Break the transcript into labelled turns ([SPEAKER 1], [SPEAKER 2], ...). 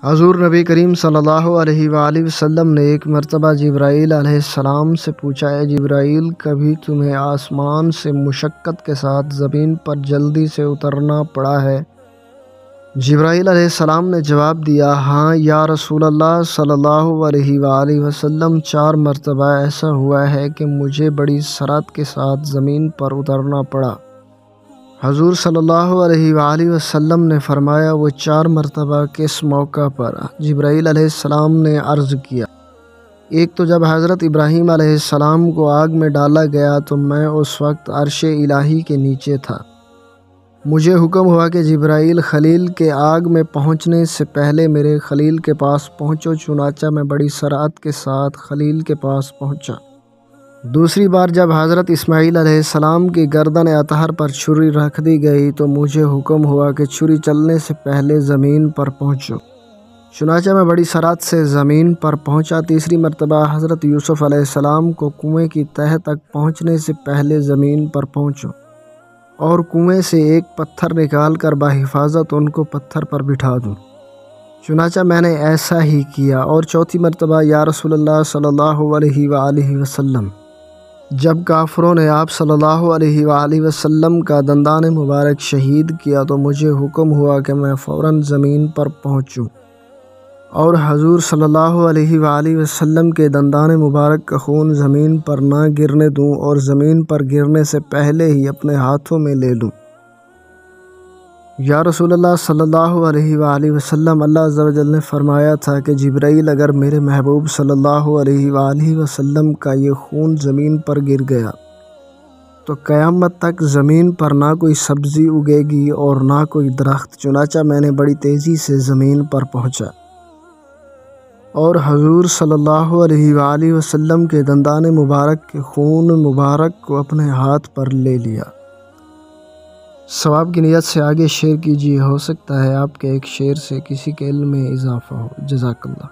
[SPEAKER 1] حضور نبی کریم صلی اللہ علیہ وآلہ وسلم نے ایک مرتبہ جبرائیل علیہ السلام سے پوچھا، اے جبرائیل، کبھی تمہیں آسمان سے مشقت کے ساتھ زمین پر جلدی سے اترنا پڑا ہے؟ جبرائیل علیہ السلام نے جواب دیا، ہاں یا رسول اللہ صلی اللہ علیہ وآلہ وسلم، 4 مرتبہ ایسا ہوا ہے کہ مجھے بڑی سرعت کے ساتھ زمین پر اترنا پڑا۔ حضور صلی اللہ علیہ وآلہ وسلم نے فرمایا، وہ 4 مرتبہ کس موقع پر؟ جبرائیل علیہ السلام نے عرض کیا، ایک تو جب حضرت ابراہیم علیہ السلام کو آگ میں ڈالا گیا تو میں اس وقت عرش الہی کے نیچے تھا۔ مجھے حکم ہوا کہ جبرائیل، خلیل کے آگ میں پہنچنے سے پہلے میرے خلیل کے پاس پہنچو، چنانچہ میں بڑی سرعت کے ساتھ خلیل کے پاس پہنچا۔ دوسری بار جب حضرت اسماعیل علیہ السلام کی گردن اطہر پر چھری رکھ دی گئی تو مجھے حکم ہوا کہ چھری چلنے سے پہلے زمین پر پہنچو، چنانچہ میں بڑی سرعت سے زمین پر پہنچا۔ تیسری مرتبہ حضرت یوسف علیہ السلام کو کنویں کی تہہ تک پہنچنے سے پہلے زمین پر پہنچو اور کنویں سے ایک پتھر نکال کر بحفاظت ان کو پتھر پر بٹھا دوں، چنانچہ میں نے ایسا ہی کیا۔ اور چوتھی مرتبہ، یا رسول اللہ صلی اللہ علیہ وآلہ وسلم، جب کافروں نے آپ صلی اللہ علیہ وآلہ وسلم کا دندان مبارک شہید کیا تو مجھے حکم ہوا کہ میں فوراً زمین پر پہنچوں اور حضور صلی اللہ علیہ وآلہ وسلم کے دندان مبارک کا خون زمین پر نہ گرنے دوں اور زمین پر گرنے سے پہلے ہی اپنے ہاتھوں میں لے لوں۔ یا رسول اللہ صلی اللہ علیہ وآلہ وسلم، اللہ عز و جل نے فرمایا تھا کہ جبرائیل، اگر میرے محبوب صلی اللہ علیہ وآلہ وسلم کا یہ خون زمین پر گر گیا تو قیامت تک زمین پر نہ کوئی سبزی اگے گی اور نہ کوئی درخت۔ چنانچہ میں نے بڑی تیزی سے زمین پر پہنچا اور حضور صلی اللہ علیہ وآلہ وسلم کے دندان مبارک کے خون مبارک کو اپنے ہاتھ پر لے لیا۔ ثواب کی نیت سے آگے شیئر کیجیے، ہو سکتا ہے آپ کے ایک شیئر سے کسی کے علم میں اضافہ ہو۔ جزاک اللہ۔